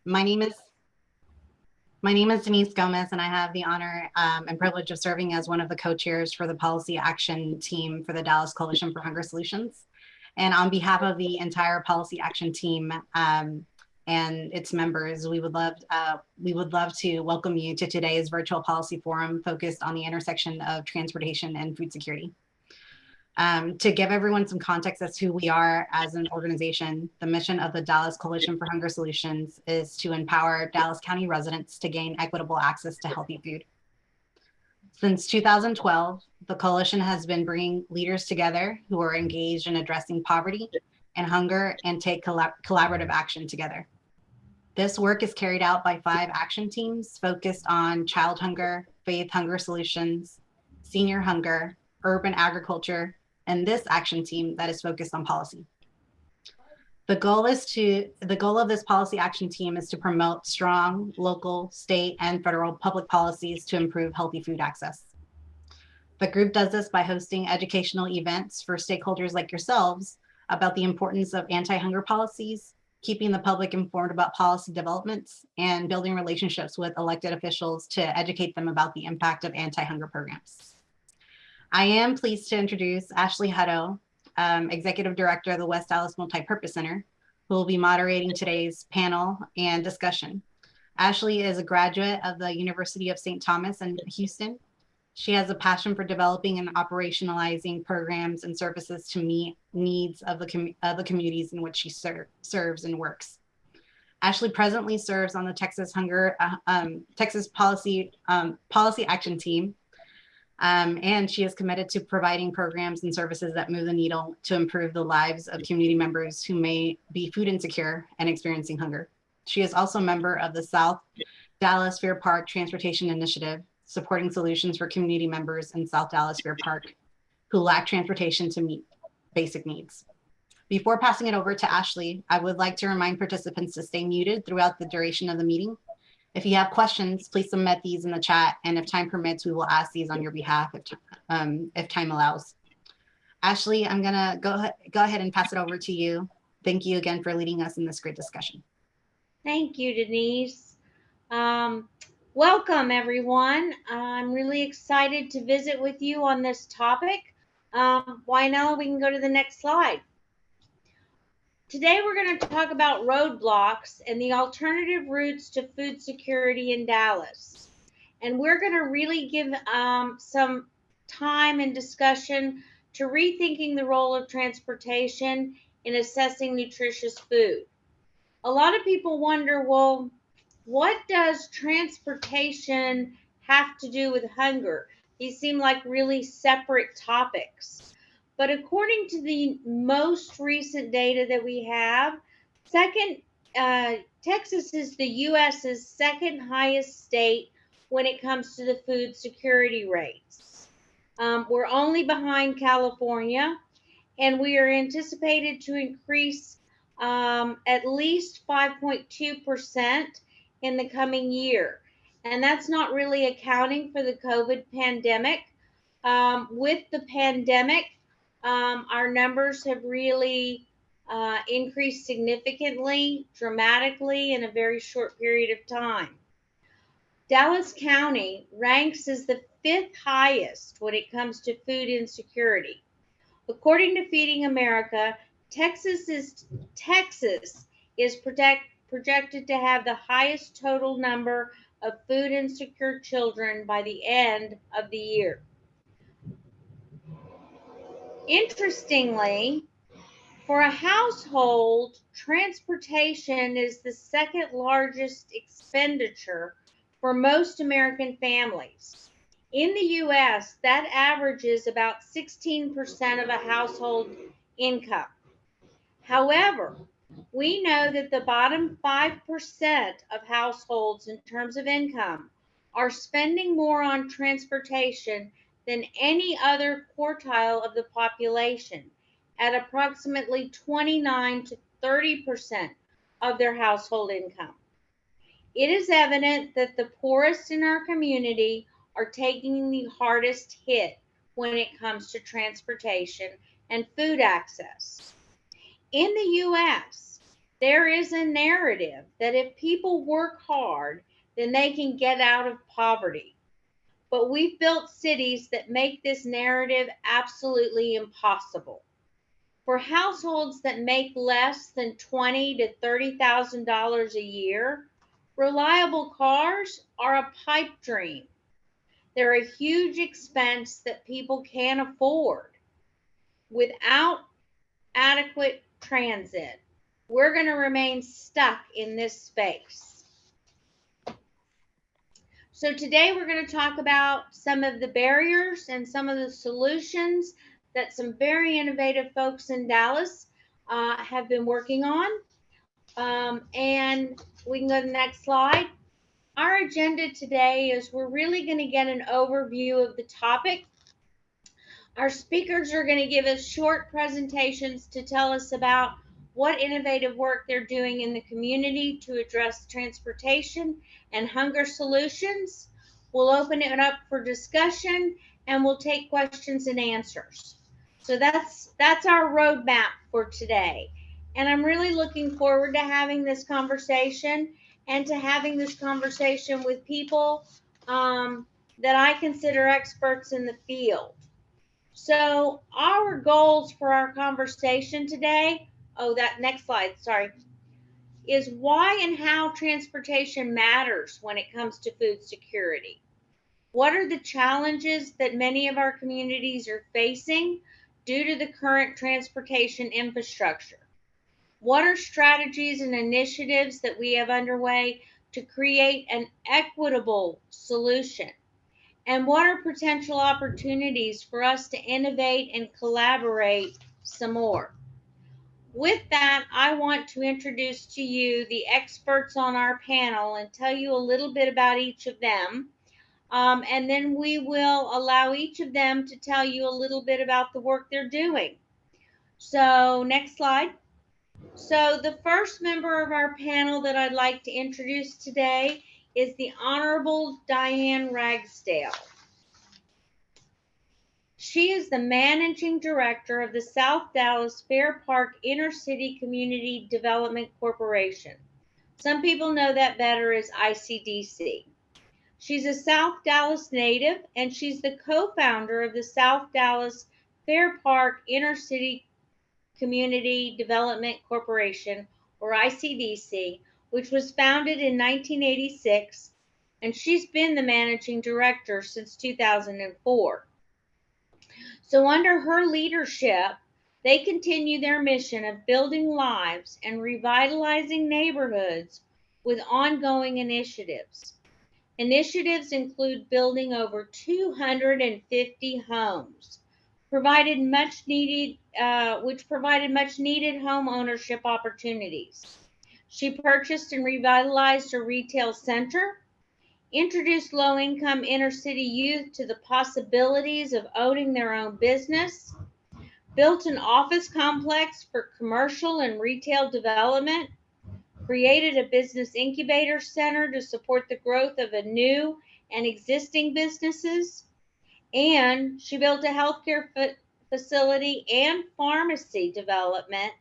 My name is my name is Denise Gomez, and I have the honor and privilege of serving as one of the co-chairs for the policy action team for the Dallas Coalition for Hunger Solutions. And on behalf of the entire policy action team and its members, we would love to welcome you to today's virtual policy forum focused on the intersection of transportation and food security. To give everyone some context as to who we are as an organization, the mission of the Dallas Coalition for Hunger Solutions is to empower Dallas County residents to gain equitable access to healthy food. Since 2012, the coalition has been bringing leaders together who are engaged in addressing poverty and hunger and take collaborative action together. This work is carried out by 5 action teams focused on child hunger, faith hunger solutions, senior hunger, urban agriculture, and this action team that is focused on policy. The goal of this policy action team is to promote strong local, state, and federal public policies to improve healthy food access. The group does this by hosting educational events for stakeholders like yourselves about the importance of anti-hunger policies, keeping the public informed about policy developments, and building relationships with elected officials to educate them about the impact of anti-hunger programs. I am pleased to introduce Ashley Hutto, Executive Director of the West Dallas Multipurpose Center, who will be moderating today's panel and discussion. Ashley is a graduate of the University of St. Thomas in Houston. She has a passion for developing and operationalizing programs and services to meet needs of the communities in which she serves and works. Ashley presently serves on the Texas Policy Action Team, and she is committed to providing programs and services that move the needle to improve the lives of community members who may be food insecure and experiencing hunger. She is also a member of the South Dallas Fair Park Transportation Initiative, supporting solutions for community members in South Dallas Fair Park who lack transportation to meet basic needs. Before passing it over to Ashley, I would like to remind participants to stay muted throughout the duration of the meeting. If you have questions, please submit these in the chat, and if time permits, we will ask these on your behalf if time allows. Ashley, I'm gonna go ahead and pass it over to you. Thank you again for leading us in this great discussion. Thank you, Denise. Welcome, everyone. I'm really excited to visit with you on this topic. Why now? We can go to the next slide. Today, we're going to talk about roadblocks and the alternative routes to food security in Dallas. And we're going to really give some time and discussion to rethinking the role of transportation in assessing nutritious food. A lot of people wonder, well, what does transportation have to do with hunger? These seem like really separate topics. But according to the most recent data that we have, Texas is the U.S.'s second highest state when it comes to the food security rates. We're only behind California, and we are anticipated to increase at least 5.2% in the coming year. And that's not really accounting for the COVID pandemic. With the pandemic, our numbers have really increased significantly, dramatically in a very short period of time. Dallas County ranks as the 5th highest when it comes to food insecurity. According to Feeding America, Texas is projected to have the highest total number of food insecure children by the end of the year. Interestingly, for a household, transportation is the second largest expenditure for most American families. In the U.S., that averages about 16% of a household income. However, we know that the bottom 5% of households in terms of income are spending more on transportation than any other quartile of the population, at approximately 29 to 30% of their household income. It is evident that the poorest in our community are taking the hardest hit when it comes to transportation and food access. In the U.S., There is a narrative that if people work hard, then they can get out of poverty. But we've built cities that make this narrative absolutely impossible. For households that make less than $20,000 to $30,000 a year, reliable cars are a pipe dream. They're a huge expense that people can't afford. Without adequate transit, we're going to remain stuck in this space. So today we're going to talk about some of the barriers and some of the solutions that some very innovative folks in Dallas have been working on. And we can go to the next slide. Our agenda today is we're really going to get an overview of the topic. Our speakers are going to give us short presentations to tell us about what innovative work they're doing in the community to address transportation and hunger solutions. We'll open it up for discussion and we'll take questions and answers. So that's our roadmap for today. And I'm really looking forward to having this conversation and to having this conversation with people that I consider experts in the field. So our goals for our conversation today, that next slide, sorry, is why and how transportation matters when it comes to food security. What are the challenges that many of our communities are facing due to the current transportation infrastructure? What are strategies and initiatives that we have underway to create an equitable solution? And what are potential opportunities for us to innovate and collaborate some more? With that, I want to introduce to you the experts on our panel and tell you a little bit about each of them. And then we will allow each of them to tell you a little bit about the work they're doing. So next slide. So the first member of our panel that I'd like to introduce today is the Honorable Diane Ragsdale. She is the Managing Director of the South Dallas Fair Park Inner City Community Development Corporation. Some people know that better as ICDC. She's a South Dallas native, and she's the co-founder of the South Dallas Fair Park Inner City Community Development Corporation, or ICDC, which was founded in 1986, and she's been the Managing Director since 2004. So under her leadership, they continue their mission of building lives and revitalizing neighborhoods with ongoing initiatives. Initiatives include building over 250 homes, which provided much needed home ownership opportunities. She purchased and revitalized a retail center, introduced low-income inner-city youth to the possibilities of owning their own business, built an office complex for commercial and retail development, created a business incubator center to support the growth of a new and existing businesses, and she built a healthcare facility and pharmacy development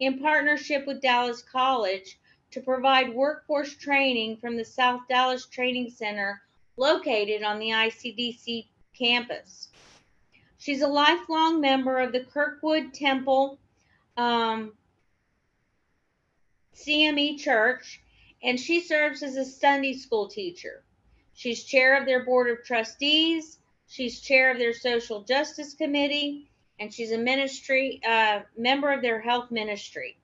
in partnership with Dallas College to provide workforce training from the South Dallas Training Center located on the ICDC campus. She's a lifelong member of the Kirkwood Temple CME Church, and she serves as a Sunday school teacher. She's chair of their board of trustees, she's chair of their social justice committee, and she's a member of their health ministry.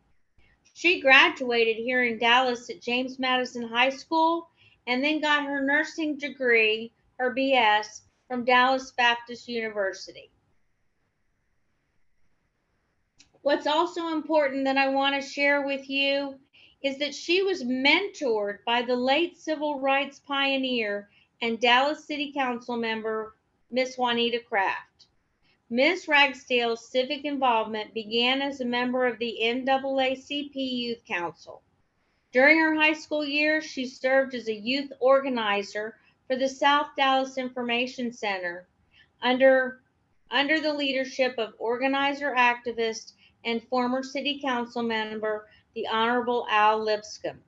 She graduated here in Dallas at James Madison High School and then got her nursing degree, her BS, from Dallas Baptist University. What's also important that I want to share with you is that she was mentored by the late civil rights pioneer and Dallas City Council member, Miss Juanita Craft. Ms. Ragsdale's civic involvement began as a member of the NAACP Youth Council. During her high school years, she served as a youth organizer for the South Dallas Information Center under the leadership of organizer, activist, and former city council member the Honorable Al Lipscomb.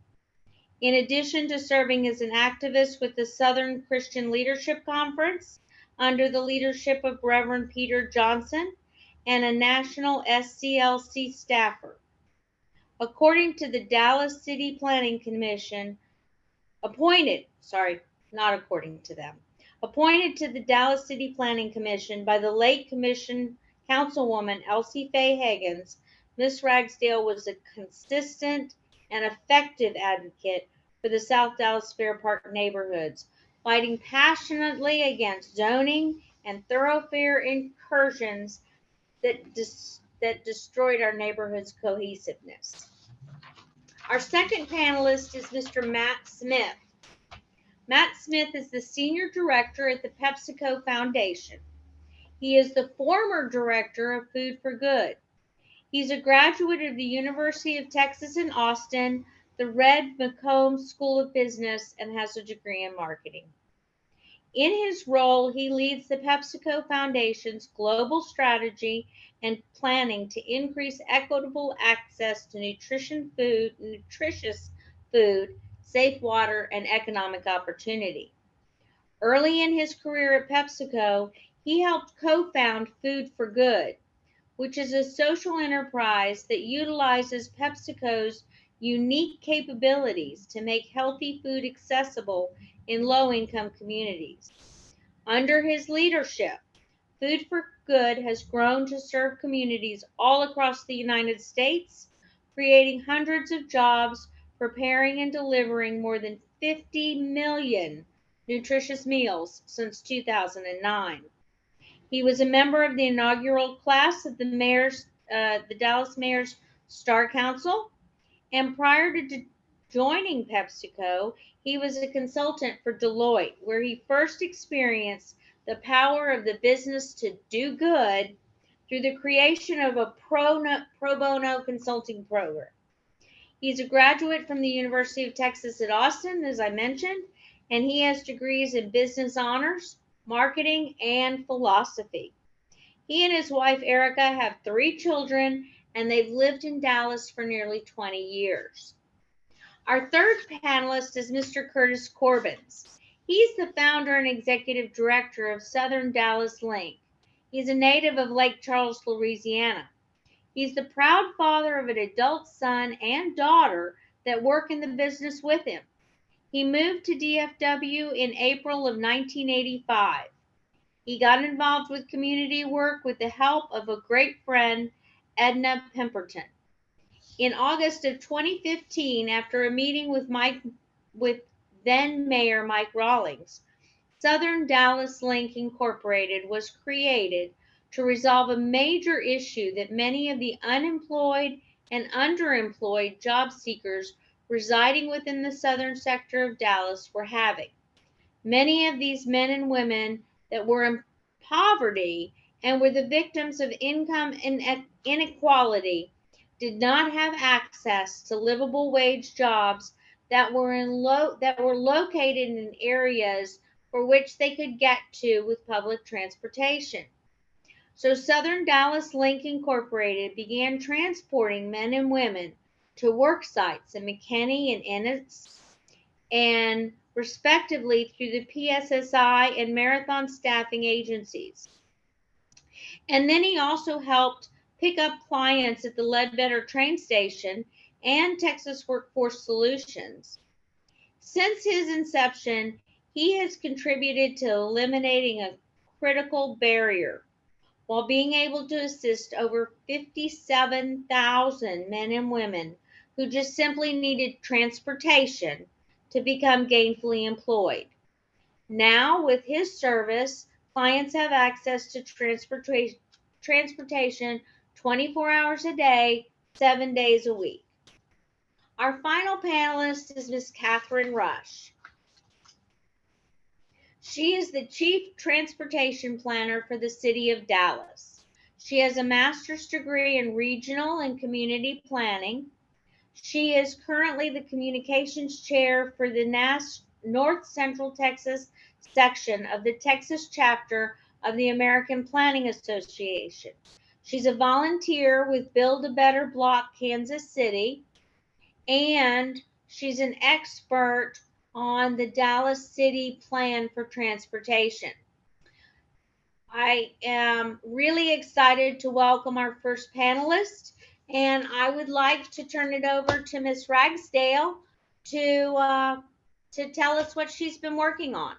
In addition to serving as an activist with the Southern Christian Leadership Conference under the leadership of Reverend Peter Johnson and a national SCLC staffer. According to the Dallas City Planning Commission, appointed to the Dallas City Planning Commission by the late Commission Councilwoman Elsie Faye Higgins, Ms. Ragsdale was a consistent and effective advocate for the South Dallas Fair Park neighborhoods, fighting passionately against zoning and thoroughfare incursions that destroyed our neighborhood's cohesiveness. Our second panelist is Mr. Matt Smith. Matt Smith is the Senior Director at the PepsiCo Foundation. He is the former Director of Food for Good. He's a graduate of the University of Texas in Austin, the Red McComb School of Business, and has a degree in marketing. In his role, he leads the PepsiCo Foundation's global strategy and planning to increase equitable access to nutritious food, safe water, and economic opportunity. Early in his career at PepsiCo, he helped co-found Food for Good, which is a social enterprise that utilizes PepsiCo's unique capabilities to make healthy food accessible in low-income communities. Under his leadership, Food for Good has grown to serve communities all across the United States, creating hundreds of jobs, preparing and delivering more than 50 million nutritious meals since 2009. He was a member of the inaugural class of the Dallas Mayor's Star Council, and prior to joining PepsiCo, he was a consultant for Deloitte, where he first experienced the power of the business to do good through the creation of a pro bono consulting program. He's a graduate from the University of Texas at Austin, as I mentioned, and he has degrees in business honors, marketing, and philosophy. He and his wife, Erica, have 3 children, and they've lived in Dallas for nearly 20 years. Our third panelist is Mr. Curtis Corbins. He's the founder and executive director of Southern Dallas Link. He's a native of Lake Charles, Louisiana. He's the proud father of an adult son and daughter that work in the business with him. He moved to DFW in April of 1985. He got involved with community work with the help of a great friend, Edna Pemberton. In August of 2015, after a meeting with then Mayor Mike Rawlings, Southern Dallas Link Incorporated was created to resolve a major issue that many of the unemployed and underemployed job seekers residing within the southern sector of Dallas were having. Many of these men and women that were in poverty and were the victims of income inequality did not have access to livable wage jobs that were located in areas for which they could get to with public transportation. So Southern Dallas Link Incorporated began transporting men and women to work sites in McKinney and Ennis, and respectively through the PSSI and Marathon staffing agencies. And then he also helped pick up clients at the Ledbetter train station and Texas Workforce Solutions. Since his inception, he has contributed to eliminating a critical barrier while being able to assist over 57,000 men and women who just simply needed transportation to become gainfully employed. Now, with his service, clients have access to transportation 24 hours a day, 7 days a week. Our final panelist is Ms. Catherine Rush. She is the Chief Transportation Planner for the City of Dallas. She has a master's degree in Regional and Community Planning. She is currently the Communications Chair for the North Central Texas section of the Texas chapter of the American Planning Association. She's a volunteer with Build a Better Block Kansas City, and she's an expert on the Dallas City Plan for Transportation. I am really excited to welcome our first panelist, and I would like to turn it over to Ms. Ragsdale to tell us what she's been working on.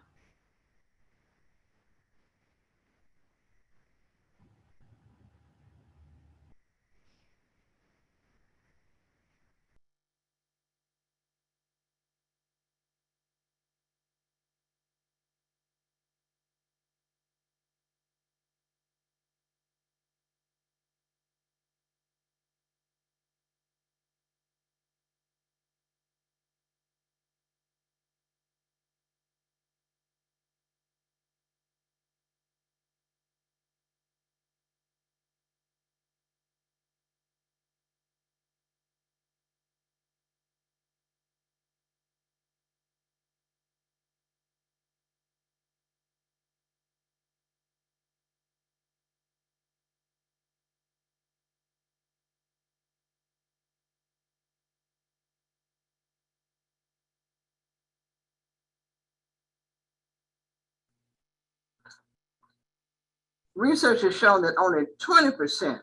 Research has shown that only 20%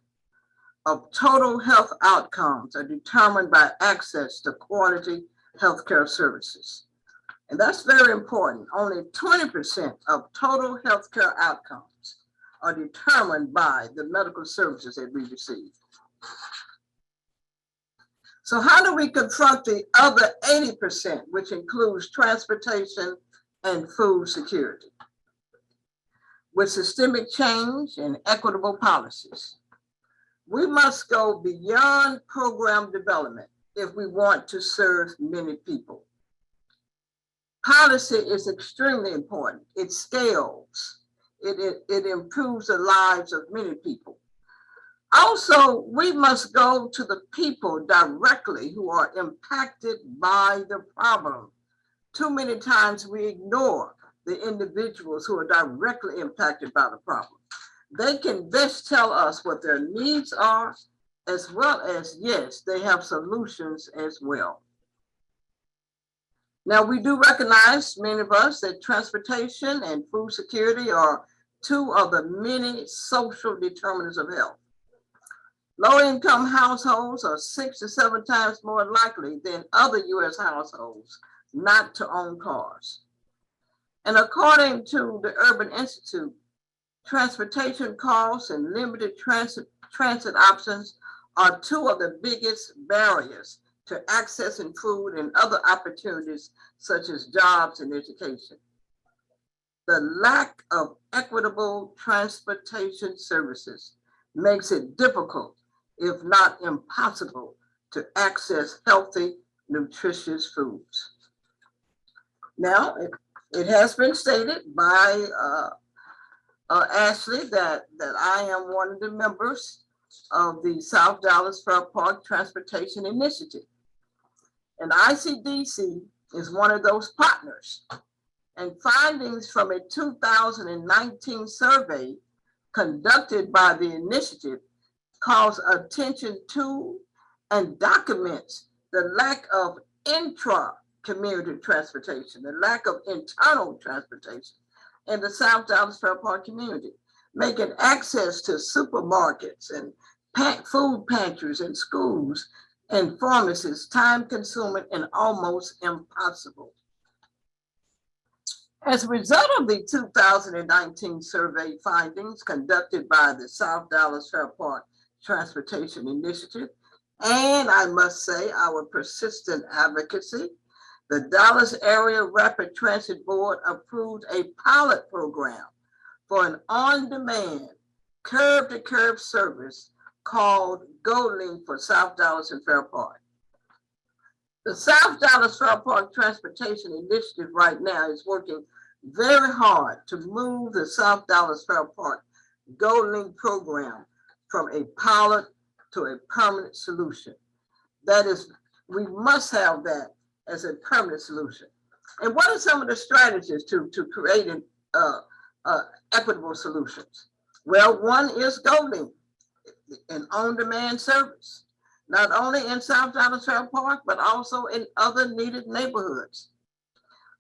of total health outcomes are determined by access to quality healthcare services. And that's very important. Only 20% of total healthcare outcomes are determined by the medical services that we receive. So how do we confront the other 80%, which includes transportation and food security? With systemic change and equitable policies. We must go beyond program development if we want to serve many people. Policy is extremely important. It scales. It improves the lives of many people. Also, we must go to the people directly who are impacted by the problem. Too many times we ignore the individuals who are directly impacted by the problem. They can best tell us what their needs are, as well as, yes, they have solutions as well. Now, we do recognize, many of us, that transportation and food security are two of the many social determinants of health. Low-income households are 6 to 7 times more likely than other US households not to own cars. And according to the Urban Institute, transportation costs and limited transit options are two of the biggest barriers to accessing food and other opportunities such as jobs and education. The lack of equitable transportation services makes it difficult, if not impossible, to access healthy, nutritious foods. Now, it has been stated by Ashley that I am one of the members of the South Dallas Fair Park Transportation Initiative. And ICDC is one of those partners. And findings from a 2019 survey conducted by the initiative calls attention to and documents the lack of intra-community transportation, the lack of internal transportation in the South Dallas Fair Park community, making access to supermarkets and food pantries and schools and pharmacies time-consuming and almost impossible. As a result of the 2019 survey findings conducted by the South Dallas Fair Park Transportation Initiative, and I must say our persistent advocacy, the Dallas Area Rapid Transit Board approved a pilot program for an on-demand curb-to-curb service called GoLink for South Dallas and Fair Park. The South Dallas Fair Park Transportation Initiative right now is working very hard to move the South Dallas Fair Park GoLink program from a pilot to a permanent solution. That is, we must have that as a permanent solution. And what are some of the strategies to create equitable solutions? Well, one is GoLink, an on-demand service. not only in South Dallas Trail Park, but also in other needed neighborhoods.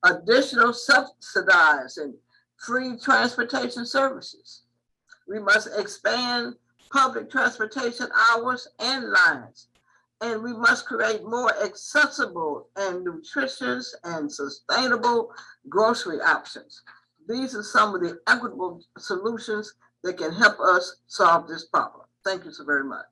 Additional subsidized and free transportation services. We must expand public transportation hours and lines, and we must create more accessible and nutritious and sustainable grocery options. These are some of the equitable solutions that can help us solve this problem. Thank you so very much.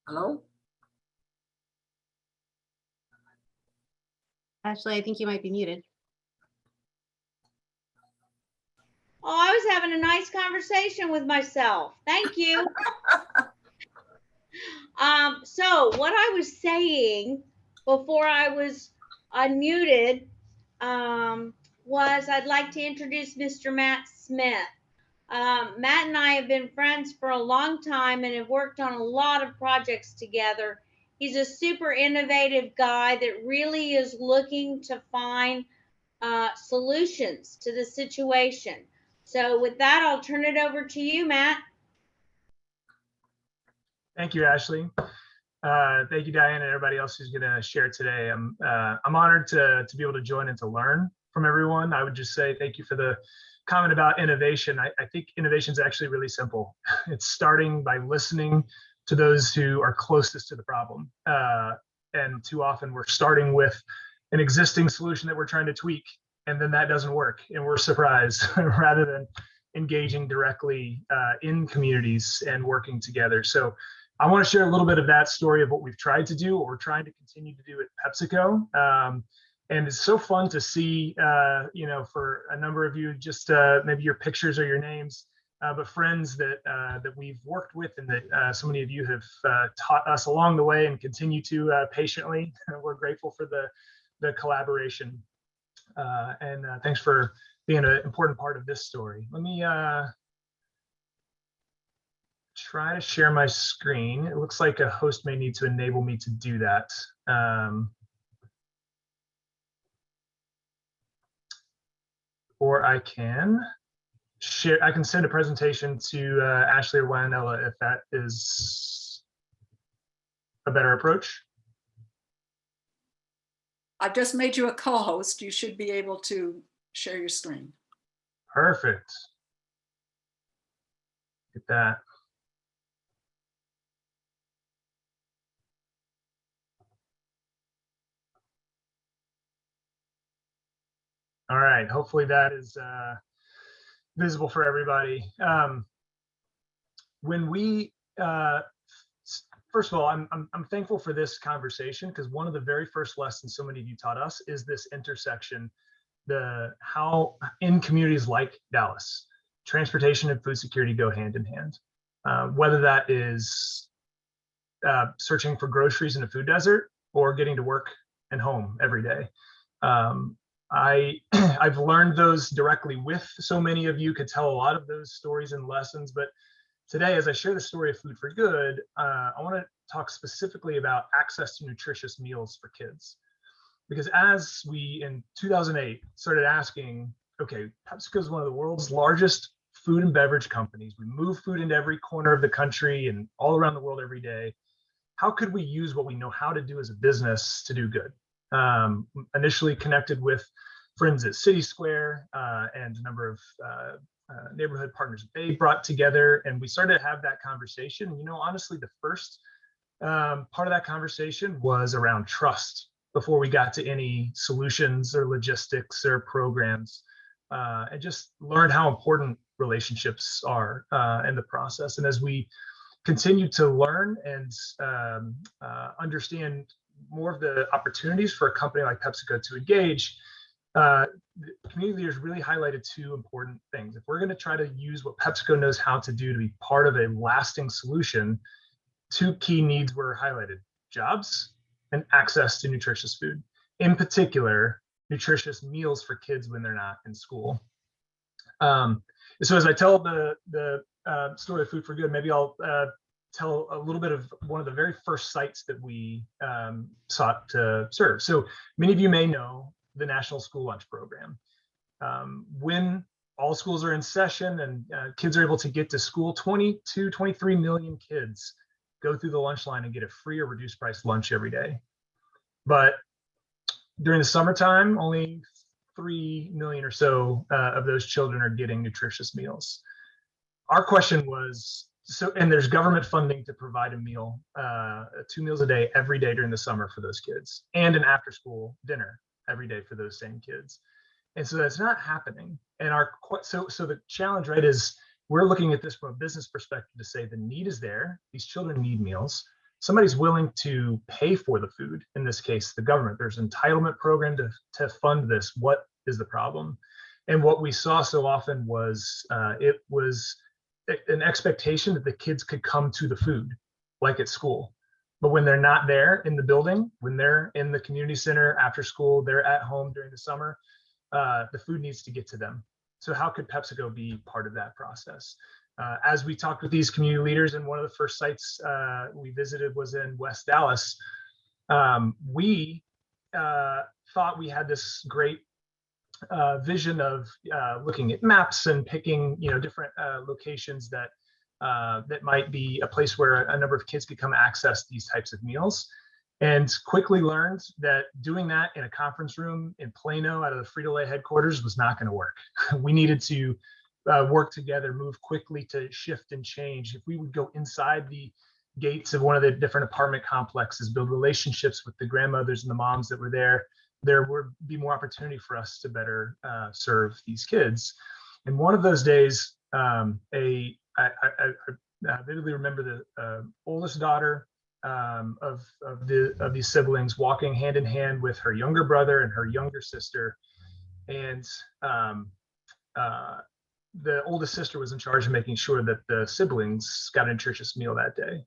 Hello? Ashley, I think you might be muted. Oh, I was having a nice conversation with myself. Thank you. So what I was saying before I was unmuted was I'd like to introduce Mr. Matt Smith. Matt and I have been friends for a long time and have worked on a lot of projects together. He's a super innovative guy that really is looking to find solutions to the situation. So with that, I'll turn it over to you, Matt. Thank you, Ashley. Thank you, Diane, and everybody else who's going to share today. I'm honored to be able to join and to learn from everyone. I would just say thank you for the comment about innovation. I think innovation is actually really simple. It's starting by listening to those who are closest to the problem. And too often we're starting with an existing solution that we're trying to tweak, and then that doesn't work, and we're surprised rather than engaging directly in communities and working together. So I want to share a little bit of that story of what we've tried to do, what we're trying to continue to do at PepsiCo. And it's so fun to see, for a number of you, just maybe your pictures or your names, but friends that we've worked with and that so many of you have taught us along the way and continue to patiently. We're grateful for the collaboration. And thanks for being an important part of this story. Let me try to share my screen. It looks like a host may need to enable me to do that. Or I can share, I can send a presentation to Ashley or Wanella if that is a better approach. I've just made you a co-host. You should be able to share your screen. Perfect. Get that. All right, hopefully that is visible for everybody. When we, first of all, I'm thankful for this conversation, because one of the very first lessons so many of you taught us is this intersection, how in communities like Dallas, transportation and food security go hand in hand. Whether that is searching for groceries in a food desert or getting to work and home every day. I've learned those directly with so many of you, could tell a lot of those stories and lessons, but today, as I share the story of Food for Good, I want to talk specifically about access to nutritious meals for kids. Because as we, in 2008, started asking, okay, PepsiCo is one of the world's largest food and beverage companies. We move food into every corner of the country and all around the world every day. How could we use what we know how to do as a business to do good? Initially connected with friends at City Square and a number of neighborhood partners that they brought together, and we started to have that conversation. You know, honestly, the first part of that conversation was around trust before we got to any solutions or logistics or programs, and just learned how important relationships are in the process. And as we continue to learn and understand more of the opportunities for a company like PepsiCo to engage, the community leaders really highlighted two important things. If we're going to try to use what PepsiCo knows how to do to be part of a lasting solution, two key needs were highlighted: jobs and access to nutritious food. In particular, nutritious meals for kids when they're not in school. So as I tell the story of Food for Good, maybe I'll tell a little bit of one of the very first sites that we sought to serve. So many of you may know the National School Lunch Program. When all schools are in session and kids are able to get to school, 23 million kids go through the lunch line and get a free or reduced price lunch every day. But during the summertime, only 3 million or so of those children are getting nutritious meals. Our question was, and there's government funding to provide a meal, 2 meals a day, every day during the summer for those kids, and an after school dinner every day for those same kids. And so that's not happening. And so the challenge, right, is we're looking at this from a business perspective to say the need is there. These children need meals. Somebody's willing to pay for the food. In this case, the government. There's an entitlement program to fund this. What is the problem? And what we saw so often was it was an expectation that the kids could come to the food, like at school. But when they're not there in the building, when they're in the community center after school, they're at home during the summer, the food needs to get to them. So how could PepsiCo be part of that process? As we talked with these community leaders, and one of the first sites we visited was in West Dallas, we thought we had this great vision of looking at maps and picking, different locations that that might be a place where a number of kids could come access these types of meals. And quickly learned that doing that in a conference room in Plano out of the Frito-Lay headquarters was not going to work. We needed to work together, move quickly to shift and change. If we would go inside the gates of one of the different apartment complexes, build relationships with the grandmothers and the moms that were there, there would be more opportunity for us to better serve these kids. And one of those days, I vividly remember the oldest daughter of these siblings walking hand in hand with her younger brother and her younger sister, and the oldest sister was in charge of making sure that the siblings got a nutritious meal that day.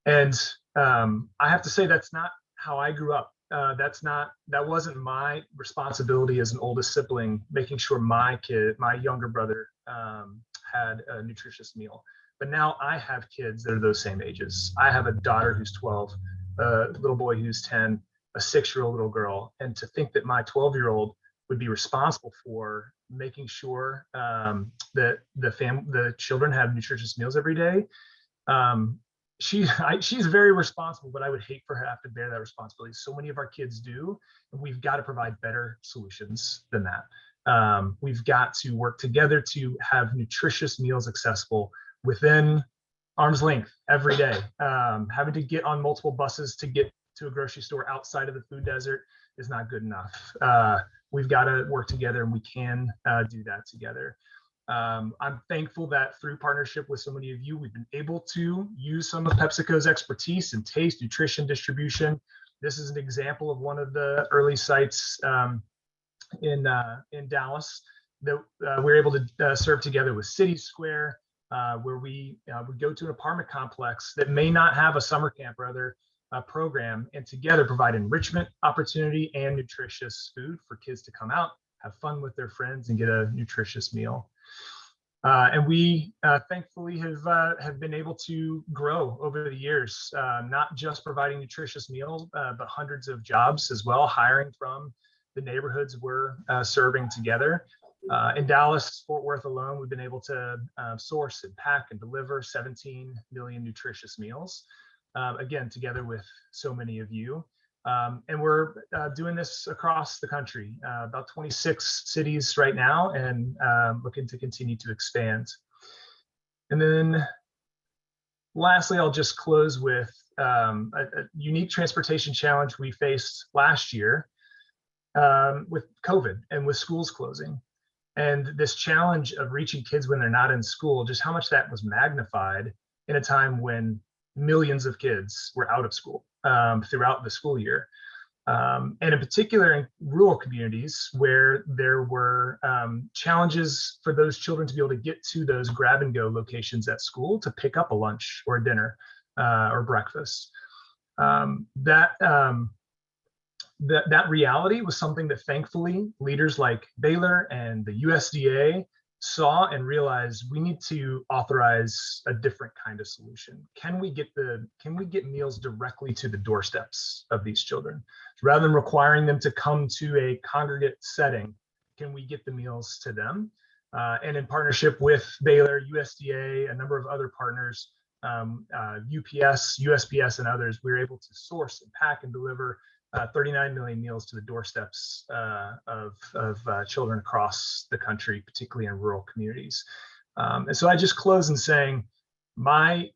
And I have to say that's not how I grew up. That wasn't my responsibility as an oldest sibling, making sure my younger brother had a nutritious meal. But now I have kids that are those same ages. I have a daughter who's 12, a little boy who's 10, a 6-year-old little girl. And to think that my 12-year-old would be responsible for making sure that the children have nutritious meals every day, she's very responsible, but I would hate for her to have to bear that responsibility. So many of our kids do, and we've got to provide better solutions than that. We've got to work together to have nutritious meals accessible within arm's length every day. Having to get on multiple buses to get to a grocery store outside of the food desert is not good enough. We've got to work together, and we can do that together. I'm thankful that through partnership with so many of you, we've been able to use some of PepsiCo's expertise in taste, nutrition, distribution. This is an example of one of the early sites in Dallas that we're able to serve together with City Square, where we would go to an apartment complex that may not have a summer camp or other program, and together provide enrichment opportunity and nutritious food for kids to come out, have fun with their friends, and get a nutritious meal. And we thankfully have been able to grow over the years, not just providing nutritious meals, but hundreds of jobs as well, hiring from the neighborhoods we're serving together. In Dallas, Fort Worth alone, we've been able to source and pack and deliver 17 million nutritious meals, again, together with so many of you. And we're doing this across the country, about 26 cities right now, and looking to continue to expand. And then lastly, I'll just close with a unique transportation challenge we faced last year with COVID and with schools closing. And this challenge of reaching kids when they're not in school, just how much that was magnified in a time when millions of kids were out of school throughout the school year. And in particular in rural communities where there were challenges for those children to be able to get to those grab and go locations at school to pick up a lunch or a dinner or breakfast. That reality was something that thankfully leaders like Baylor and the USDA saw and realized we need to authorize a different kind of solution. Can we get meals directly to the doorsteps of these children? Rather than requiring them to come to a congregate setting, can we get the meals to them? And in partnership with Baylor, USDA, a number of other partners, UPS, USPS, and others, we were able to source and pack and deliver 39 million meals to the doorsteps of children across the country, particularly in rural communities. And so I just close in saying, my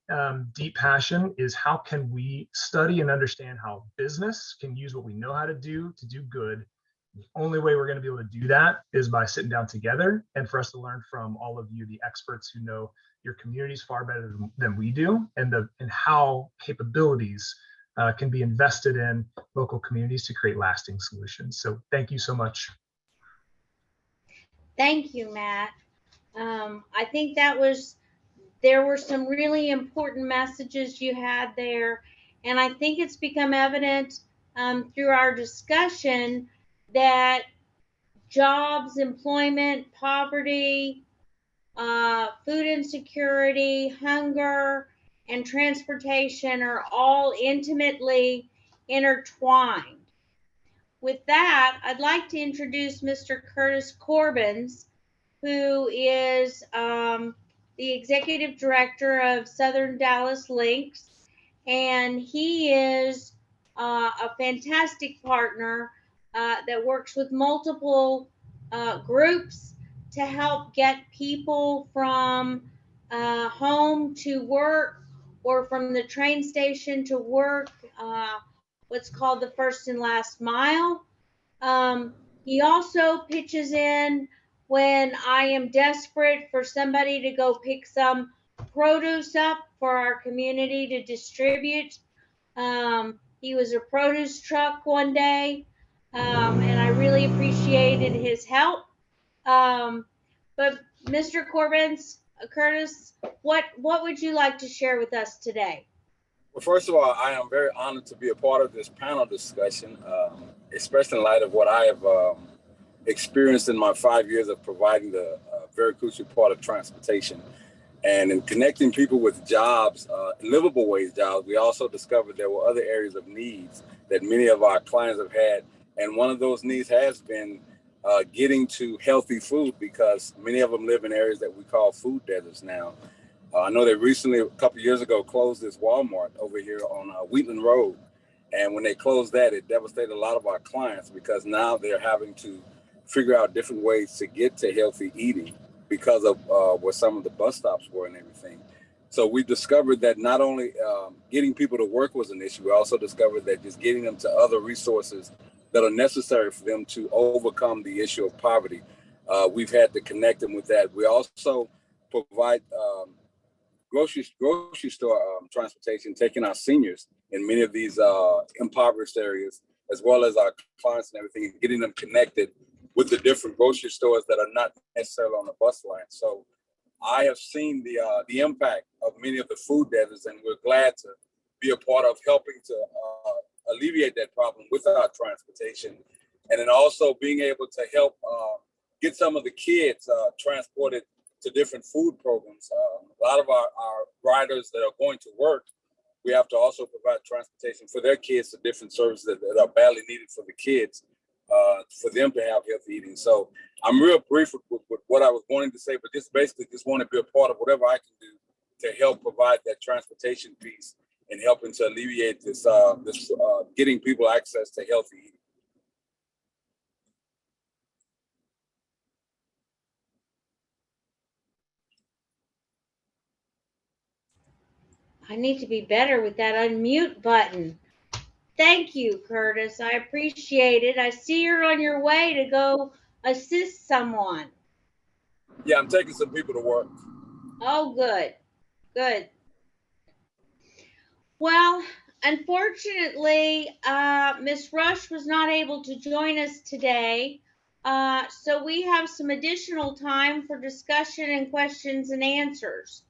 deep passion is how can we study and understand how business can use what we know how to do good. The only way we're going to be able to do that is by sitting down together and for us to learn from all of you, the experts who know your communities far better than we do, and how capabilities can be invested in local communities to create lasting solutions. So thank you so much. Thank you, Matt. I think there were some really important messages you had there. And I think it's become evident through our discussion that jobs, employment, poverty, food insecurity, hunger, and transportation are all intimately intertwined. With that, I'd like to introduce Mr. Curtis Corbins, who is the Executive Director of Southern Dallas Links, and he is a fantastic partner that works with multiple groups to help get people from home to work or from the train station to work, what's called the first and last mile. He also pitches in when I am desperate for somebody to go pick some produce up for our community to distribute. He was a produce truck one day, and I really appreciated his help. But Mr. Corbins, Curtis, what would you like to share with us today? Well, first of all, I am very honored to be a part of this panel discussion, especially in light of what I have experienced in my 5 years of providing the very crucial part of transportation. And in connecting people with jobs, livable wage jobs, we also discovered there were other areas of needs that many of our clients have had. And one of those needs has been getting to healthy food, because many of them live in areas that we call food deserts now. I know they recently, a couple of years ago, closed this Walmart over here on Wheatland Road. And when they closed that, it devastated a lot of our clients, because now they're having to figure out different ways to get to healthy eating because of where some of the bus stops were and everything. So we discovered that not only getting people to work was an issue, we also discovered that just getting them to other resources that are necessary for them to overcome the issue of poverty. We've had to connect them with that. We also provide grocery store transportation, taking our seniors in many of these impoverished areas, as well as our clients and everything, and getting them connected with the different grocery stores that are not necessarily on the bus line. So I have seen the impact of many of the food deserts, and we're glad to be a part of helping to alleviate that problem with our transportation, and then also being able to help get some of the kids transported to different food programs. A lot of our riders that are going to work, we have to also provide transportation for their kids to different services that are badly needed for the kids, for them to have healthy eating. So I'm real brief with what I was wanting to say, but just basically just want to be a part of whatever I can do to help provide that transportation piece and helping to alleviate this getting people access to healthy eating. I need to be better with that unmute button. Thank you, Curtis. I appreciate it. I see you're on your way to go assist someone. Yeah, I'm taking some people to work. Oh, good. Good. Well, unfortunately, Miss Rush was not able to join us today. So we have some additional time for discussion and questions and answers.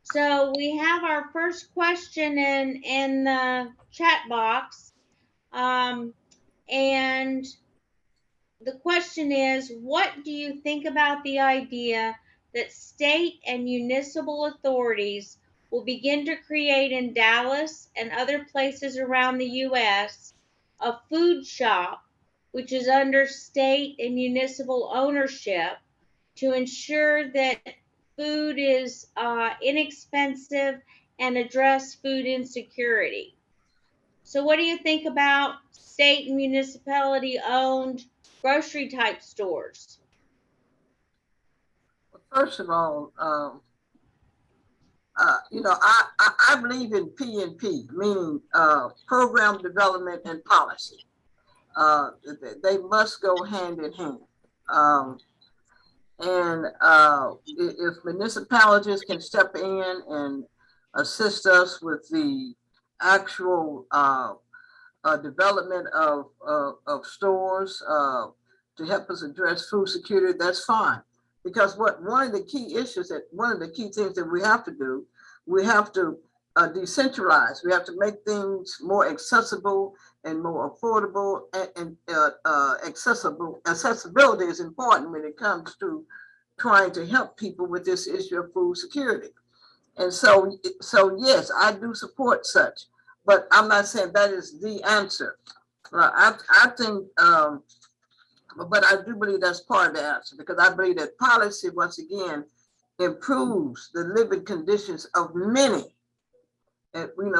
So we have our first question in the chat box. And the question is, what do you think about the idea that state and municipal authorities will begin to create in Dallas and other places around the U.S. a food shop, which is under state and municipal ownership, to ensure that food is inexpensive and address food insecurity. So what do you think about state and municipality owned grocery type stores? First of all, I believe in P&P, meaning program development and policy. They must go hand in hand. If municipalities can step in and assist us with the actual development of stores to help us address food security, that's fine. Because one of the key things that we have to do, we have to decentralize. We have to make things more accessible and more affordable, and accessibility is important when it comes to trying to help people with this issue of food security. And so yes, I do support such, but I'm not saying that is the answer. I think, but I do believe that's part of the answer, because I believe that policy, once again, improves the living conditions of many. And we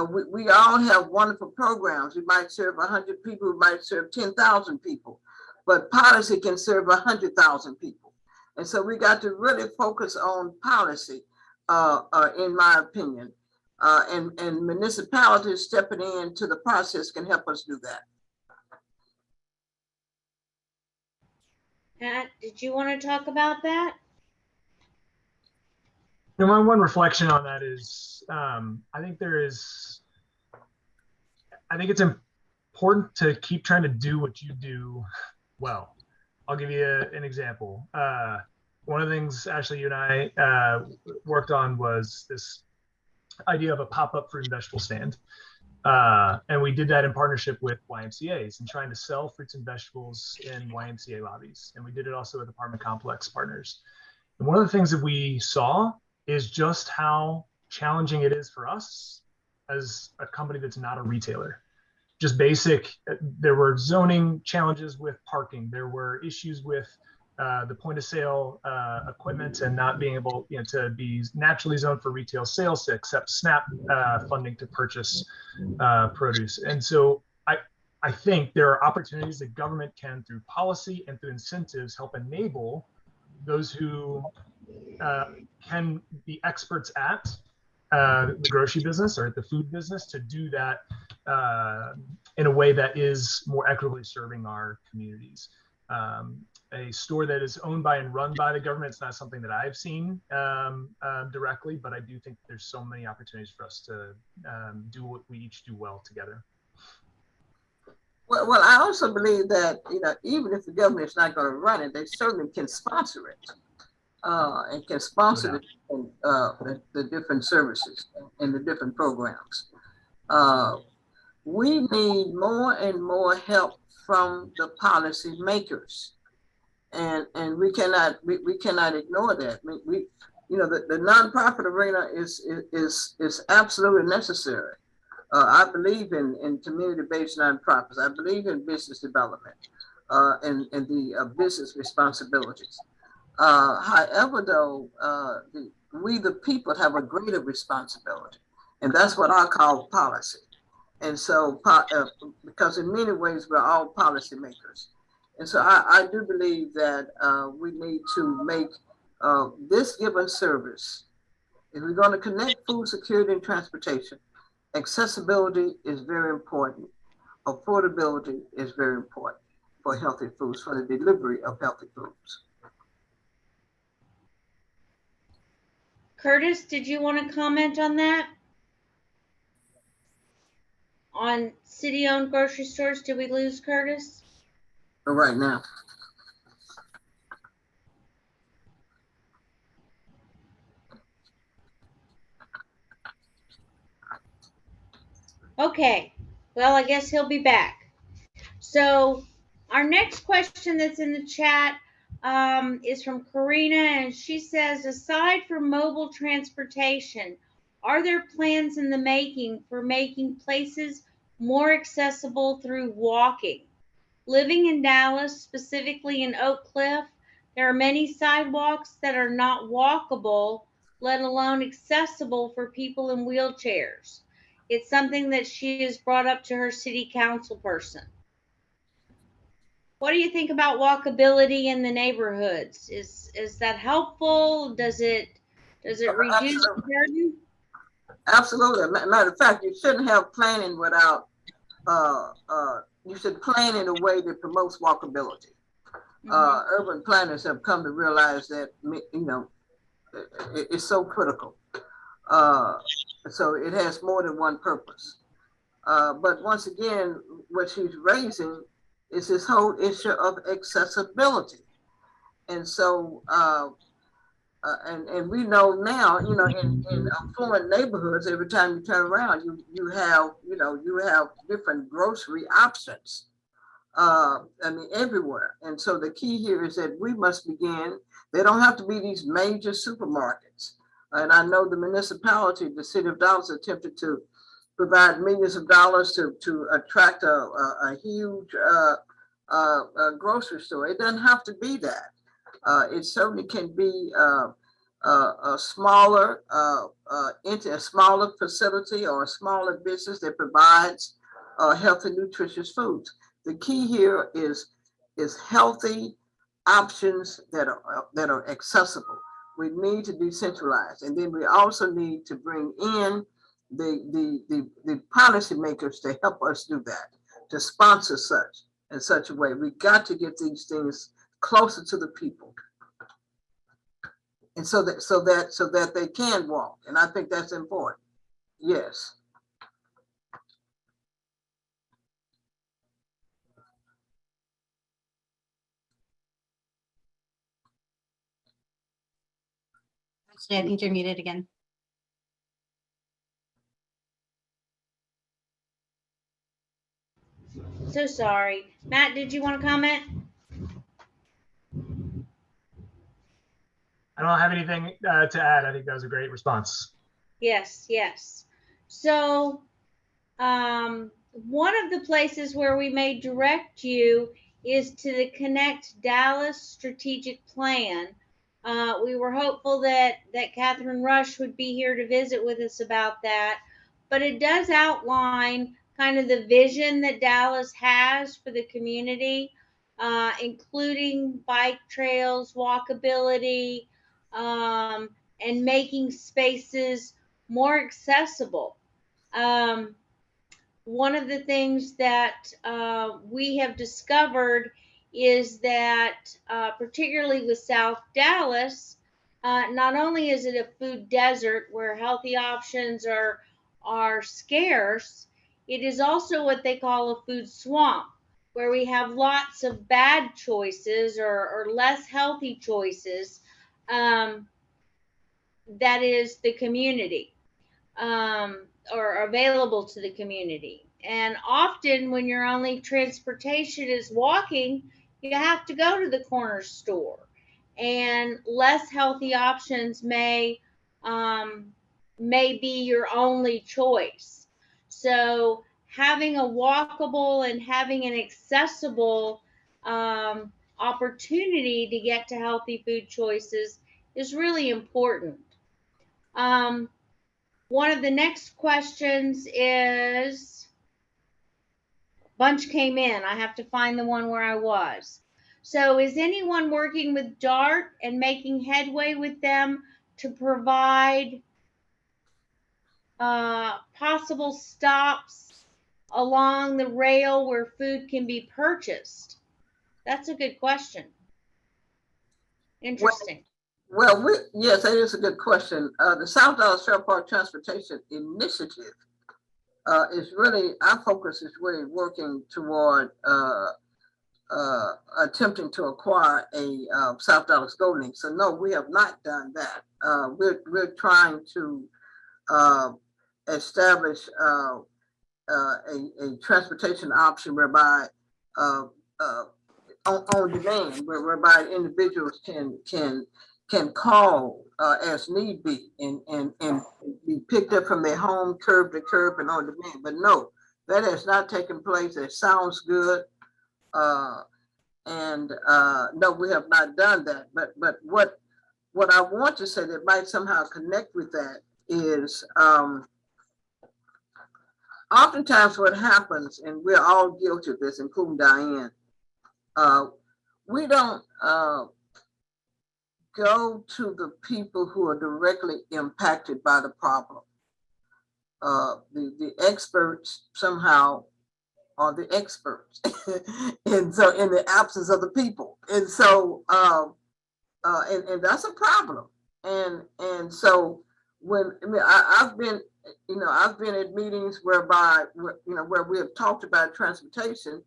all have wonderful programs. We might serve 100 people, we might serve 10,000 people, but policy can serve 100,000 people. And so we got to really focus on policy, in my opinion, and municipalities stepping into the process can help us do that. Pat, did you want to talk about that? My one reflection on that is, I think it's important to keep trying to do what you do well. I'll give you an example. One of the things, Ashley, you and I worked on was this idea of a pop-up fruit and vegetable stand. And we did that in partnership with YMCAs and trying to sell fruits and vegetables in YMCA lobbies. And we did it also with apartment complex partners. And one of the things that we saw is just how challenging it is for us as a company that's not a retailer. Just basic, there were zoning challenges with parking. There were issues with the point of sale equipment and not being able to be naturally zoned for retail sales to accept SNAP funding to purchase produce. And so I think there are opportunities that government can, through policy and through incentives, help enable those who can be experts at the grocery business or at the food business to do that in a way that is more equitably serving our communities. A store that is owned by and run by the government, it's not something that I've seen directly, but I do think there's so many opportunities for us to do what we each do well together. Well, I also believe that, even if the government is not going to run it, they certainly can sponsor it and can sponsor the different services and the different programs. We need more and more help from the policy makers. And we cannot ignore that. The nonprofit arena is absolutely necessary. I believe in community-based nonprofits. I believe in business development and the business responsibilities. However, though, we the people have a greater responsibility, and that's what I call policy. And so, because in many ways we're all policymakers. And so I do believe that we need to make this given service, if we're going to connect food security and transportation, accessibility is very important. Affordability is very important for healthy foods, for the delivery of healthy foods. Curtis, did you want to comment on that? On city-owned grocery stores, did we lose Curtis? Right now. Okay, well, I guess he'll be back. So our next question that's in the chat is from Karina, and she says, aside from mobile transportation, are there plans in the making for making places more accessible through walking? Living in Dallas, specifically in Oak Cliff, there are many sidewalks that are not walkable, let alone accessible for people in wheelchairs. It's something that she has brought up to her city council person. What do you think about walkability in the neighborhoods? Is that helpful? Does it reduce the burden? Absolutely. Matter of fact, you shouldn't have planning without, you should plan in a way that promotes walkability. Urban planners have come to realize that, it's so critical. So it has more than one purpose. But once again, what she's raising is this whole issue of accessibility. And so, and we know now, in affluent neighborhoods, every time you turn around, you have different grocery options. Everywhere. And so the key here is that we must begin. They don't have to be these major supermarkets. And I know the municipality, the city of Dallas, attempted to provide millions of dollars to attract a huge grocery store. It doesn't have to be that. It certainly can be a smaller, into a smaller facility or a smaller business that provides healthy, nutritious foods. The key here is healthy options that are accessible. We need to decentralize, and then we also need to bring in the policymakers to help us do that, to sponsor in such a way. We got to get these things closer to the people, and so that they can walk. And I think that's important. Yes. Actually, I think you're muted again. So sorry. Matt, did you want to comment? I don't have anything to add. I think that was a great response. Yes, yes. So one of the places where we may direct you is to the Connect Dallas strategic plan. We were hopeful that Catherine Rush would be here to visit with us about that, but it does outline kind of the vision that Dallas has for the community, including bike trails, walkability, and making spaces more accessible. One of the things that we have discovered is that, particularly with South Dallas, not only is it a food desert where healthy options are scarce, it is also what they call a food swamp, where we have lots of bad choices or less healthy choices. That is the community, or available to the community. And often when your only transportation is walking, you have to go to the corner store, and less healthy options may be your only choice. So having a walkable and having an accessible opportunity to get to healthy food choices is really important. One of the next questions is, bunch came in. I have to find the one where I was. So is anyone working with DART and making headway with them to provide possible stops along the rail where food can be purchased? That's a good question. Interesting. Well, yes, that is a good question. The South Dallas Trail Park Transportation Initiative is really, our focus is really working toward attempting to acquire a South Dallas Go Link. So no, we have not done that. We're trying to establish a transportation option whereby on demand, whereby individuals can call as need be and be picked up from their home, curb to curb, and on demand. But no, that has not taken place. It sounds good, and no, we have not done that. But what I want to say that might somehow connect with that is oftentimes what happens, and we're all guilty of this, including Diane, we don't go to the people who are directly impacted by the problem. The experts somehow are the experts, and so in the absence of the people, and so and that's a problem. And so when I've been, I've been at meetings whereby where we have talked about transportation,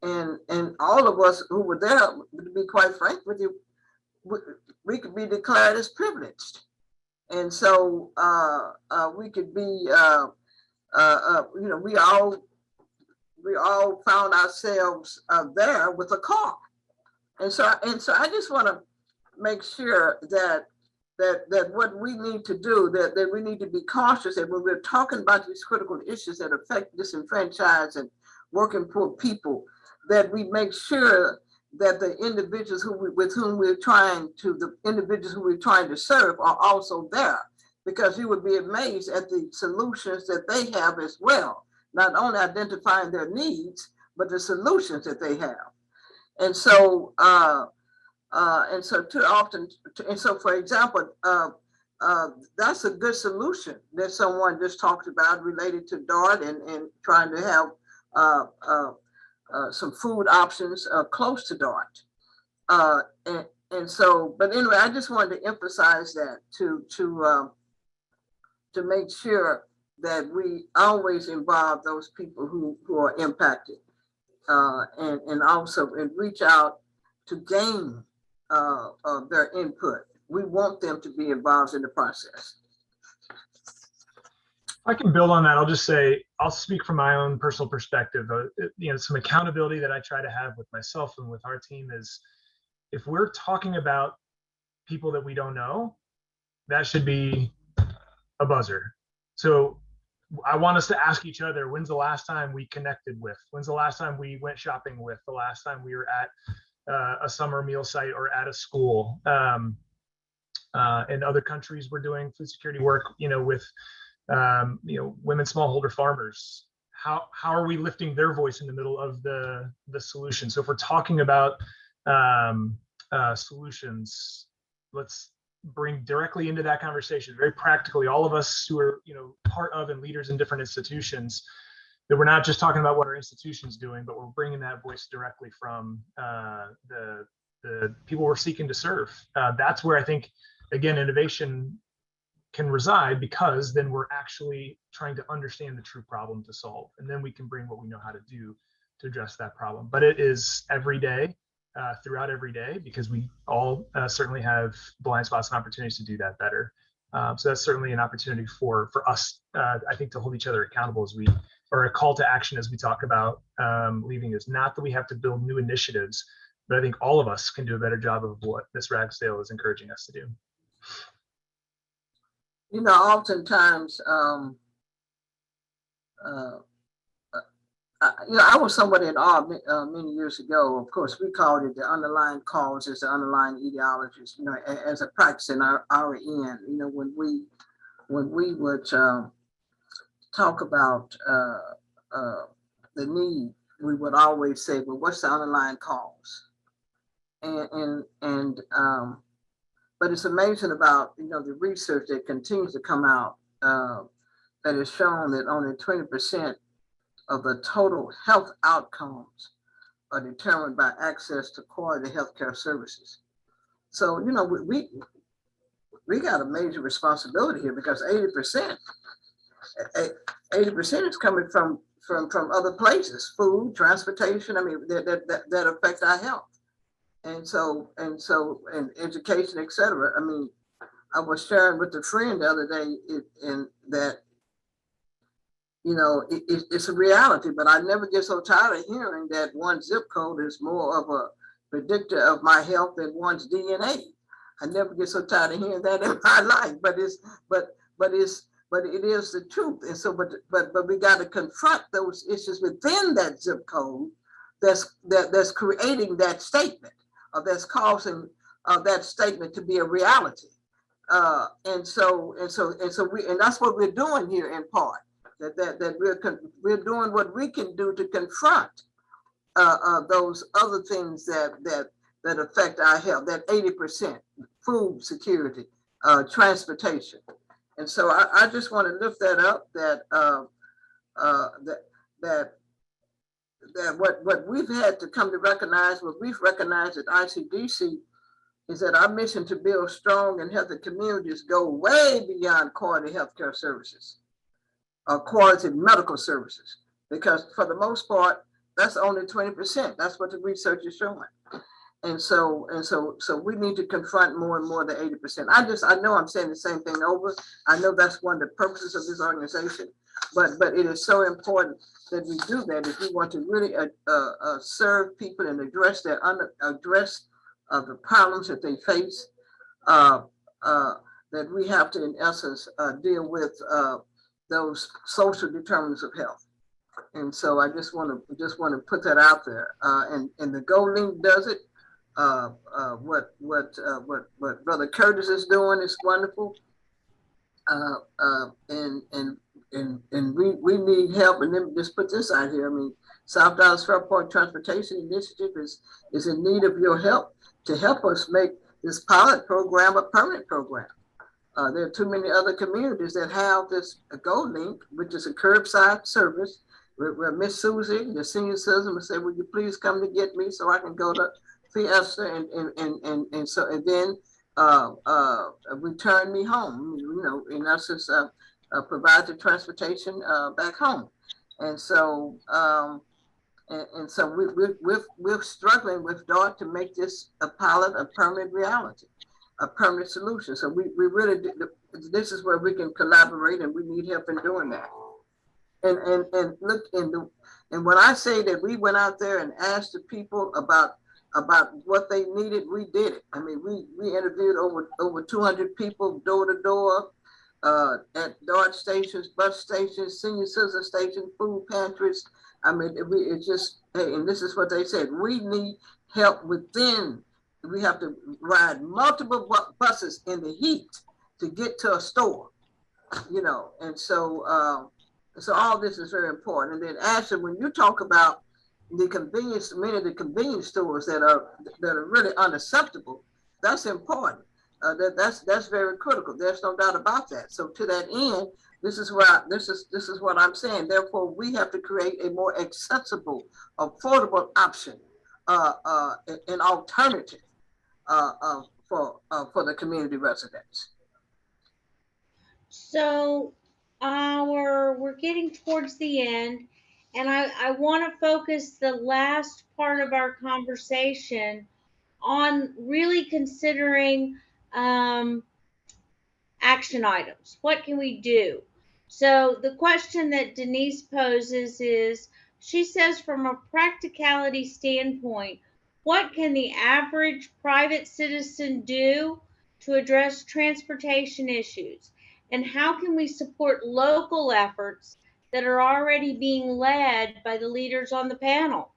and all of us who were there, to be quite frank with you, we could be declared as privileged, and so we could be, we all found ourselves there with a car, and so I just want to make sure that what we need to do, that we need to be cautious that when we're talking about these critical issues that affect disenfranchised and working poor people, that we make sure that the individuals the individuals who we're trying to serve are also there, because you would be amazed at the solutions that they have as well, not only identifying their needs, but the solutions that they have. And so too often, for example, that's a good solution that someone just talked about related to DART and trying to have some food options close to DART. And so, but anyway, I just wanted to emphasize that to make sure that we always involve those people who are impacted, and also reach out to gain their input. We want them to be involved in the process. I can build on that. I'll just say, I'll speak from my own personal perspective. Some accountability that I try to have with myself and with our team is, if we're talking about people that we don't know, that should be a buzzer. So I want us to ask each other, when's the last time we connected with? When's the last time we went shopping with? The last time we were at a summer meal site or at a school? In other countries, we're doing food security work, with women smallholder farmers. How are we lifting their voice in the middle of the solution? So if we're talking about solutions, let's bring directly into that conversation, very practically, all of us who are part of and leaders in different institutions, that we're not just talking about what our institution's doing, but we're bringing that voice directly from the people we're seeking to serve. That's where I think, again, innovation can reside, because then we're actually trying to understand the true problem to solve, and then we can bring what we know how to do to address that problem. But it is every day, throughout every day, because we all certainly have blind spots and opportunities to do that better. So that's certainly an opportunity for us, I think, to hold each other accountable as we, or a call to action as we talk about leaving is not that we have to build new initiatives, but I think all of us can do a better job of what Ms. Ragsdale is encouraging us to do. Oftentimes, I was somewhat in awe many years ago. Of course, we called it the underlying causes, the underlying ideologies, as a practice in our end. When we would talk about the need, we would always say, well, what's the underlying cause? But it's amazing about, the research that continues to come out that has shown that only 20% of the total health outcomes are determined by access to quality healthcare services. So, we got a major responsibility here, because 80% is coming from other places, food, transportation, that affect our health. And education, et cetera. I was sharing with a friend the other day it's a reality, but I never get so tired of hearing that one zip code is more of predictor of my health than one's DNA. I never get so tired of hearing that in my life, but it is the truth. And so, but we got to confront those issues within that zip code that's creating that statement, or that's causing that statement to be a reality. And so that's what we're doing here in part. That we're doing what we can do to confront those other things that affect our health. That 80%, food security, transportation. And so I just want to lift that up. That what we've had to come to recognize, what we've recognized at ICDC, is that our mission to build strong and healthy communities go way beyond quality healthcare services, or quality medical services, because for the most part, that's only 20%. That's what the research is showing. And so we need to confront more and more the 80%. I know I'm saying the same thing over. I know that's one of the purposes of this organization, but it is so important that we do that if we want to really serve people and address the problems that they face. That we have to, in essence, deal with those social determinants of health. And so I just want to put that out there. And the GoLink does it. What Brother Curtis is doing is wonderful. And we need help. And then just put this out here. I mean, South Dallas Fairport Transportation Initiative is in need of your help to help us make this pilot program a permanent program. There are too many other communities that have this GoLink, which is a curbside service, where Miss Susie, the senior citizen, would say, "Will you please come to get me so I can go to Fiesta and then return me home?" You know, in essence, provide the transportation back home. And so we're struggling with DART to make this a pilot, a permanent reality, a permanent solution. So we really, this is where we can collaborate, and we need help in doing that. And look, and when I say that we went out there and asked the people about what they needed, we did it. I mean, we interviewed over 200 people door to door, at DART stations, bus stations, senior citizen stations, food pantries. I mean, it's just, hey, and this is what they said: we need help within. We have to ride multiple buses in the heat to get to a store, you know. And so, so all this is very important. And then, Ashley, when you talk about the convenience, many of the convenience stores that are really unacceptable, that's important. That's very critical. There's no doubt about that. So to that end, this is what I'm saying. Therefore, we have to create a more accessible, affordable option, an alternative for the community residents. So we're getting towards the end, and I want to focus the last part of our conversation on really considering action items. What can we do? So the question that Denise poses is, she says, from a practicality standpoint, what can the average private citizen do to address transportation issues? And how can we support local efforts that are already being led by the leaders on the panel?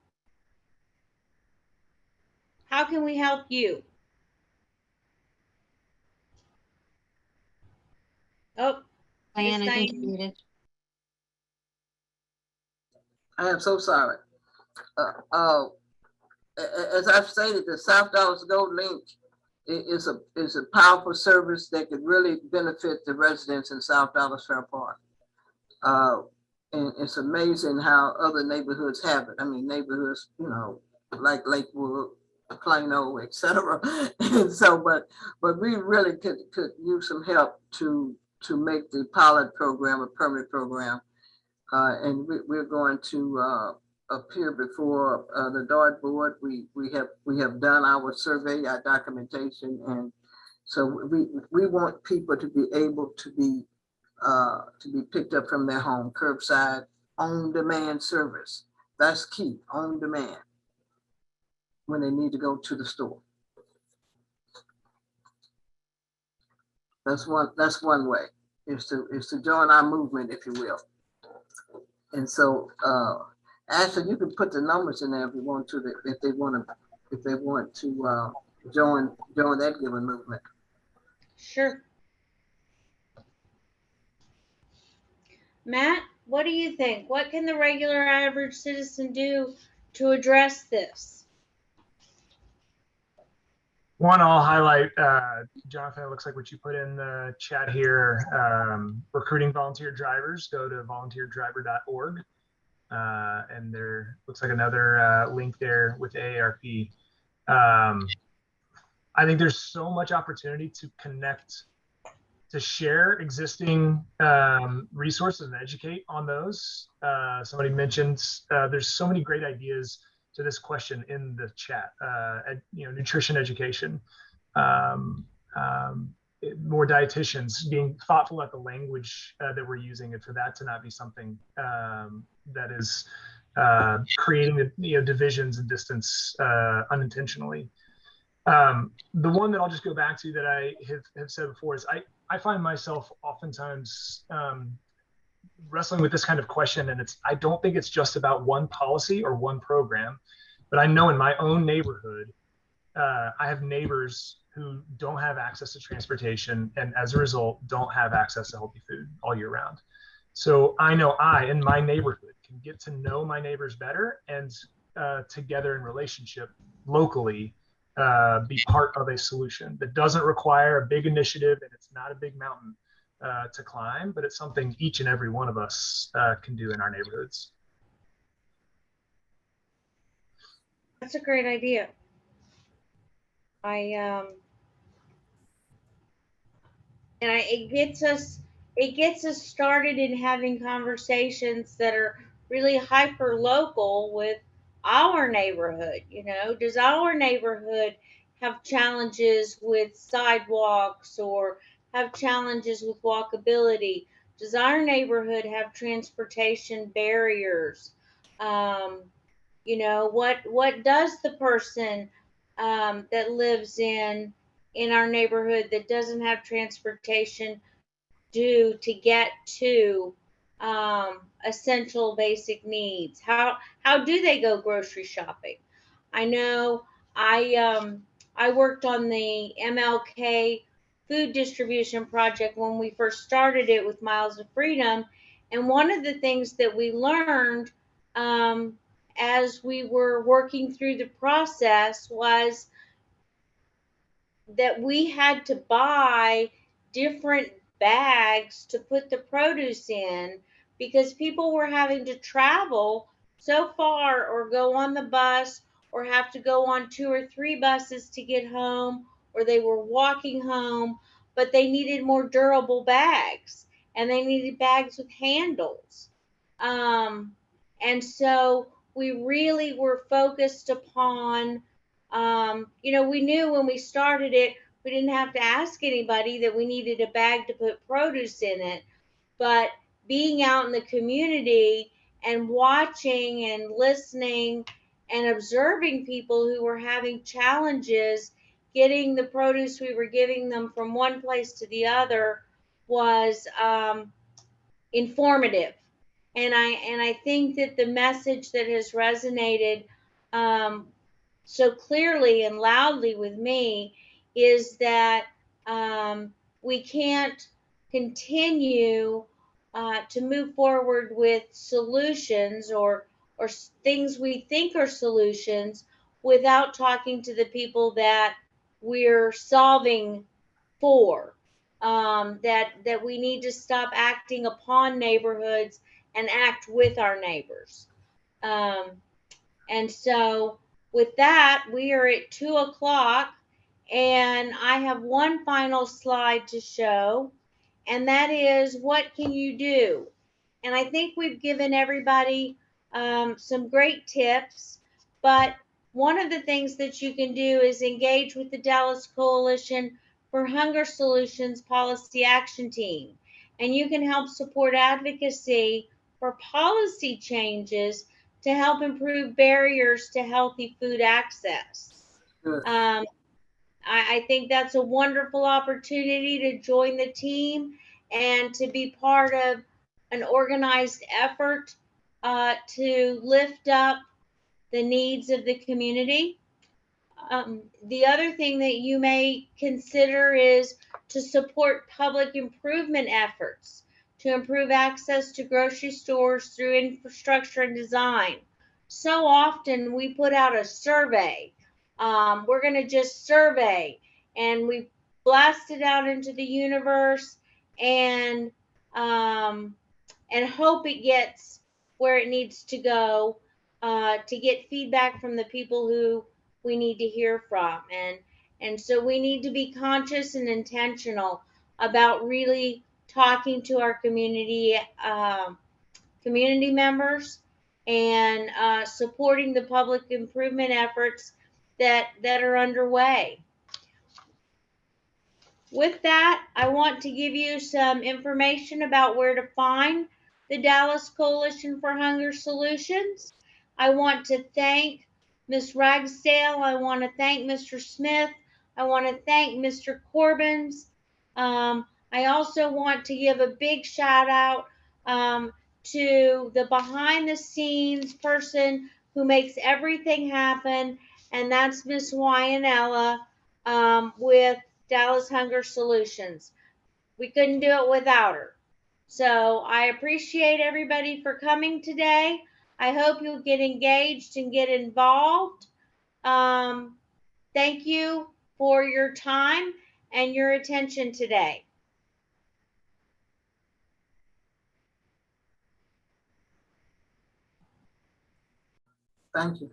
How can we help you? Oh, Diane, I think you're muted. I am so sorry. As I've stated, the South Dallas GoLink is a powerful service that could really benefit the residents in South Dallas Fairport. And it's amazing how other neighborhoods have it. I mean, neighborhoods, you know, like Lakewood, Plano, etc. And so, but we really could use some help to make the pilot program a permanent program. And we're going to appear before the DART board. We have done our survey, our documentation, and so we want people to be able to be picked up from their home, curbside, on demand service. That's key, on demand. when they need to go to the store. That's one way, is to join our movement, if you will. And so, Ashley, you can put the numbers in there if you want to, if they want to join that given movement. Sure. Matt, what do you think? What can the regular average citizen do to address this? One, I'll highlight, Jonathan, it looks like what you put in the chat here, recruiting volunteer drivers, go to volunteerdriver.org. And there looks like another link there with AARP. I think there's so much opportunity to connect, to share existing resources and educate on those. Somebody mentioned there's so many great ideas to this question in the chat. Nutrition education, more dietitians, being thoughtful at the language that we're using, and for that to not be something that is creating divisions and distance unintentionally. The one that I'll just go back to that I have said before is I find myself oftentimes wrestling with this kind of question, and I don't think it's just about one policy or one program, but I know in my own neighborhood, I have neighbors who don't have access to transportation, and as a result, don't have access to healthy food all year round. So I know in my neighborhood, can get to know my neighbors better, and together in relationship locally, be part of a solution that doesn't require a big initiative, and it's not a big mountain to climb, but it's something each and every one of us can do in our neighborhoods. That's a great idea. It gets us started in having conversations that are really hyper local with our neighborhood. Does our neighborhood have challenges with sidewalks or have challenges with walkability? Does our neighborhood have transportation barriers? What does the person that lives in our neighborhood that doesn't have transportation do to get to essential basic needs? How do they go grocery shopping? I know I worked on the MLK food distribution project when we first started it with Miles of Freedom, and one of the things that we learned as we were working through the process was that we had to buy different bags to put the produce in because people were having to travel so far or go on the bus or have to go on 2 or 3 buses to get home, or they were walking home, but they needed more durable bags and they needed bags with handles. And so we really were focused upon, we knew when we started it, we didn't have to ask anybody that we needed a bag to put produce in it, but being out in the community and watching and listening and observing people who were having challenges getting the produce we were giving them from one place to the other was informative. And I think that the message that has resonated so clearly and loudly with me is that we can't continue to move forward with solutions or things we think are solutions without talking to the people that we're solving for. That we need to stop acting upon neighborhoods and act with our neighbors. And so with that, we are at 2 o'clock, and I have one final slide to show, and that is, what can you do? And I think we've given everybody some great tips, but one of the things that you can do is engage with the Dallas Coalition for Hunger Solutions Policy Action Team, and you can help support advocacy for policy changes to help improve barriers to healthy food access. Good. I think that's a wonderful opportunity to join the team and to be part of an organized effort to lift up the needs of the community. The other thing that you may consider is to support public improvement efforts to improve access to grocery stores through infrastructure and design. So often we put out a survey. We're going to just survey, and we blast it out into the universe and hope it gets where it needs to go to get feedback from the people who we need to hear from. And so we need to be conscious and intentional about really talking to our community members and supporting the public improvement efforts that are underway. With that, I want to give you some information about where to find the Dallas Coalition for Hunger Solutions. I want to thank Ms. Ragsdale. I want to thank Mr. Smith. I want to thank Mr. Corbins. I also want to give a big shout out to the behind the scenes person who makes everything happen, and that's Ms. Wyanella with Dallas Hunger Solutions. We couldn't do it without her. So I appreciate everybody for coming today. I hope you'll get engaged and get involved. Thank you for your time and your attention today. Thank you.